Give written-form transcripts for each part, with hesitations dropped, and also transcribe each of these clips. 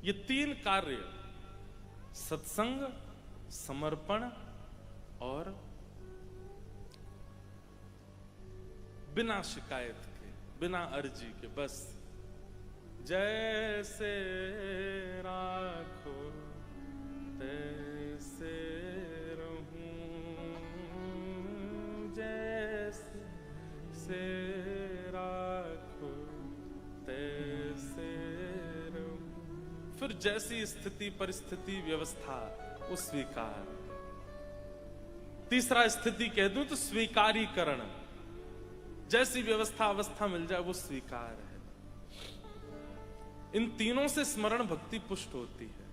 ये तीन कार्य, सत्संग, समर्पण और बिना शिकायत के, बिना अर्जी के, बस जैसे राखो तैसे रहूं, जैसे राखो तैसे रहूं। फिर जैसी स्थिति परिस्थिति व्यवस्था वो स्वीकार। तीसरा स्थिति कह दूं तो स्वीकारीकरण, जैसी व्यवस्था अवस्था मिल जाए वो स्वीकार है। इन तीनों से स्मरण भक्ति पुष्ट होती है।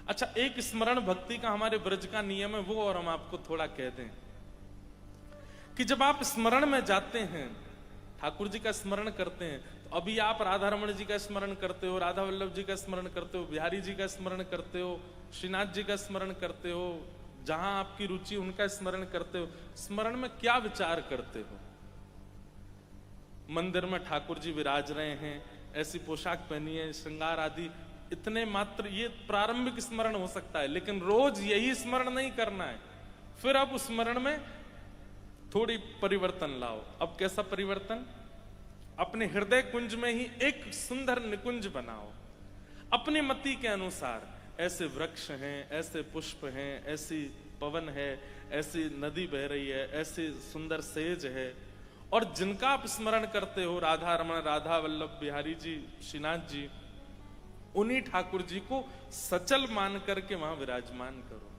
अच्छा, एक स्मरण भक्ति का हमारे ब्रज का नियम है, वो और हम आपको थोड़ा कह दें कि जब आप स्मरण में जाते हैं, ठाकुर जी का स्मरण करते हैं, तो अभी आप राधा रमण जी का स्मरण करते हो, राधा वल्लभ जी का स्मरण करते हो, बिहारी जी का स्मरण करते हो, श्रीनाथ जी का स्मरण करते हो, जहां आपकी रुचि उनका स्मरण करते हो। स्मरण में क्या विचार करते हो? मंदिर में ठाकुर जी विराज रहे हैं, ऐसी पोशाक पहनी है, श्रृंगार आदि, इतने मात्र ये प्रारंभिक स्मरण हो सकता है, लेकिन रोज यही स्मरण नहीं करना है। फिर अब उस स्मरण में थोड़ी परिवर्तन लाओ। अब कैसा परिवर्तन? अपने हृदय कुंज में ही एक सुंदर निकुंज बनाओ अपनी मति के अनुसार। ऐसे वृक्ष हैं, ऐसे पुष्प हैं, ऐसी पवन है, ऐसी नदी बह रही है, ऐसे सुंदर सेज है, और जिनका आप स्मरण करते हो, राधा रमण, राधा वल्लभ, बिहारी जी, श्रीनाथ जी, उन्हीं ठाकुर जी को सचल मान करके वहां विराजमान करो।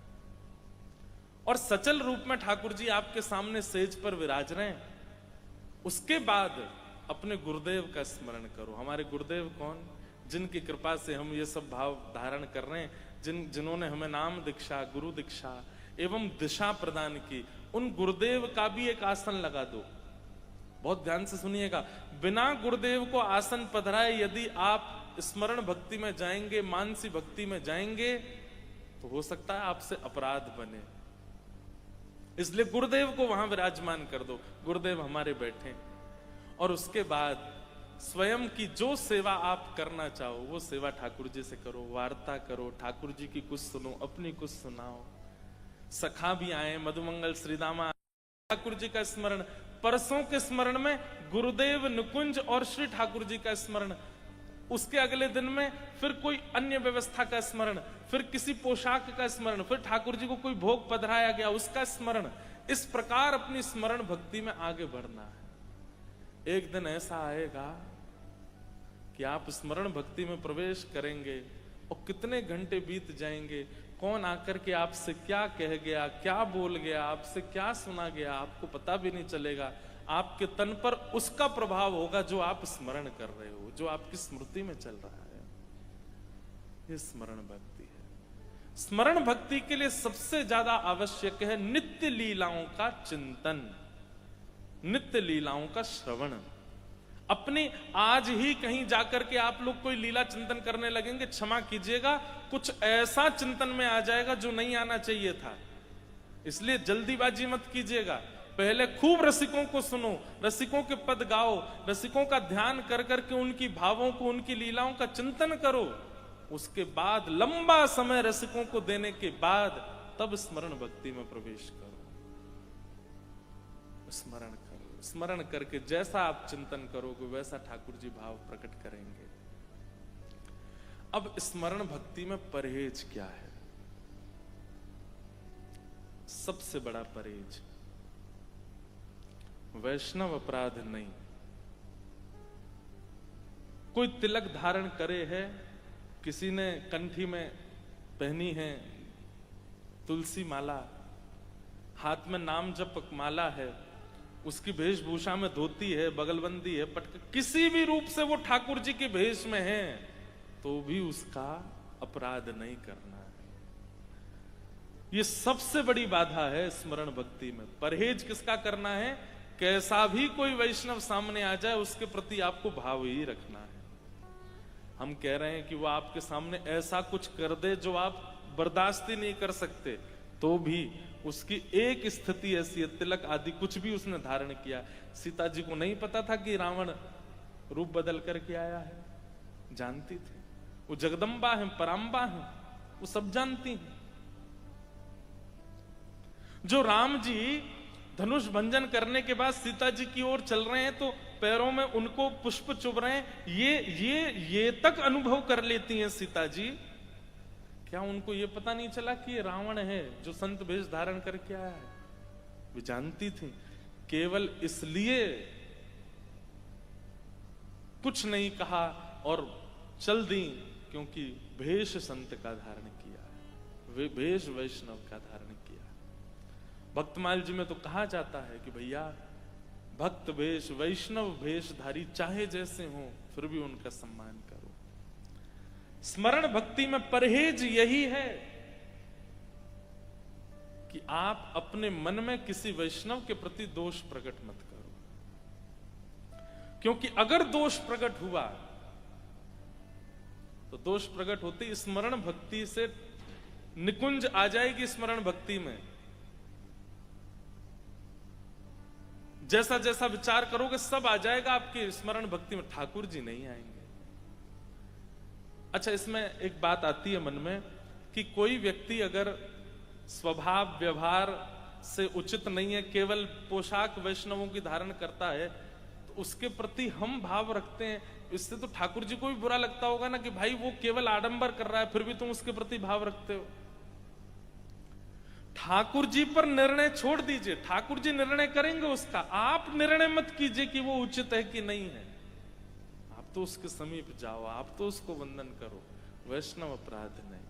और सचल रूप में ठाकुर जी आपके सामने सेज पर विराज रहे हैं। उसके बाद अपने गुरुदेव का स्मरण करो। हमारे गुरुदेव कौन? जिनकी कृपा से हम ये सब भाव धारण कर रहे हैं, जिन्होंने हमें नाम दीक्षा, गुरु दीक्षा एवं दिशा प्रदान की, उन गुरुदेव का भी एक आसन लगा दो। बहुत ध्यान से सुनिएगा, बिना गुरुदेव को आसन पधराए यदि आप स्मरण भक्ति में जाएंगे, मानसी भक्ति में जाएंगे, तो हो सकता है आपसे अपराध बने। इसलिए गुरुदेव को वहां विराजमान कर दो, गुरुदेव हमारे बैठे। और उसके बाद स्वयं की जो सेवा आप करना चाहो वो सेवा ठाकुर जी से करो, वार्ता करो, ठाकुर जी की कुछ सुनो, अपनी कुछ सुनाओ। सखा भी आए, मधुमंगल श्रीदामा, ठाकुर जी का स्मरण। परसों के स्मरण में गुरुदेव, निकुंज और श्री ठाकुर जी का स्मरण। उसके अगले दिन में फिर कोई अन्य व्यवस्था का स्मरण, फिर किसी पोशाक का स्मरण, फिर ठाकुर जी को कोई भोग पधराया गया उसका स्मरण। इस प्रकार अपनी स्मरण भक्ति में आगे बढ़ना है। एक दिन ऐसा आएगा कि आप स्मरण भक्ति में प्रवेश करेंगे और कितने घंटे बीत जाएंगे, कौन आकर के आपसे क्या कह गया, क्या बोल गया, आपसे क्या सुना गया, आपको पता भी नहीं चलेगा। आपके तन पर उसका प्रभाव होगा जो आप स्मरण कर रहे हो, जो आपकी स्मृति में चल रहा है। ये स्मरण भक्ति है। स्मरण भक्ति के लिए सबसे ज्यादा आवश्यक है नित्य लीलाओं का चिंतन, नित्य लीलाओं का श्रवण। अपनी आज ही कहीं जाकर के आप लोग कोई लीला चिंतन करने लगेंगे, क्षमा कीजिएगा, कुछ ऐसा चिंतन में आ जाएगा जो नहीं आना चाहिए था। इसलिए जल्दीबाजी मत कीजिएगा। पहले खूब रसिकों को सुनो, रसिकों के पद गाओ, रसिकों का ध्यान कर करके उनकी भावों को, उनकी लीलाओं का चिंतन करो। उसके बाद लंबा समय रसिकों को देने के बाद तब स्मरण भक्ति में प्रवेश करो। स्मरण करो, स्मरण करके जैसा आप चिंतन करोगे वैसा ठाकुर जी भाव प्रकट करेंगे। अब स्मरण भक्ति में परहेज क्या है? सबसे बड़ा परहेज वैष्णव अपराध नहीं। कोई तिलक धारण करे है, किसी ने कंठी में पहनी है तुलसी माला, हाथ में नाम जपक माला है, उसकी वेशभूषा में धोती है, बगलबंदी है, पटक, किसी भी रूप से वो ठाकुर जी के भेष में है, तो भी उसका अपराध नहीं करना है। ये सबसे बड़ी बाधा है स्मरण भक्ति में। परहेज किसका करना है? कैसा भी कोई वैष्णव सामने आ जाए उसके प्रति आपको भाव ही रखना है। हम कह रहे हैं कि वो आपके सामने ऐसा कुछ कर दे जो आप बर्दाश्त ही नहीं कर सकते, तो भी उसकी एक स्थिति ऐसी है, तिलक आदि कुछ भी उसने धारण किया। सीता जी को नहीं पता था कि रावण रूप बदल करके आया है, जानती थी। वो जगदम्बा है, पराम्बा है, वो सब जानती हैं। जो राम जी धनुष भंजन करने के बाद सीता जी की ओर चल रहे हैं तो पैरों में उनको पुष्प चुभ रहे हैं, ये तक अनुभव कर लेती हैं सीता जी। क्या उनको ये पता नहीं चला कि ये रावण है जो संत वेश धारण करके आया है? वे जानती थी, केवल इसलिए कुछ नहीं कहा और चल दी क्योंकि भेष संत का धारण किया है, वे भेष वैष्णव का धारण किया। भक्तमाल जी में तो कहा जाता है कि भैया भक्त भेष वैष्णव भेषधारी चाहे जैसे हो फिर भी उनका सम्मान करो। स्मरण भक्ति में परहेज यही है कि आप अपने मन में किसी वैष्णव के प्रति दोष प्रकट मत करो, क्योंकि अगर दोष प्रकट हुआ तो दोष प्रकट होते स्मरण भक्ति से निकुंज आ जाएगी। स्मरण भक्ति में जैसा जैसा विचार करोगे सब आ जाएगा आपके स्मरण भक्ति में, ठाकुर जी नहीं आएंगे। अच्छा, इसमें एक बात आती है मन में कि कोई व्यक्ति अगर स्वभाव व्यवहार से उचित नहीं है, केवल पोशाक वैष्णवों की धारण करता है, तो उसके प्रति हम भाव रखते हैं। इससे तो ठाकुर जी को भी बुरा लगता होगा ना कि भाई वो केवल आडंबर कर रहा है फिर भी तुम उसके प्रति भाव रखते हो। ठाकुर जी पर निर्णय छोड़ दीजिए, ठाकुर जी निर्णय करेंगे उसका, आप निर्णय मत कीजिए कि वो उचित है कि नहीं है। आप तो उसके समीप जाओ, आप तो उसको वंदन करो, वैष्णव अपराध नहीं।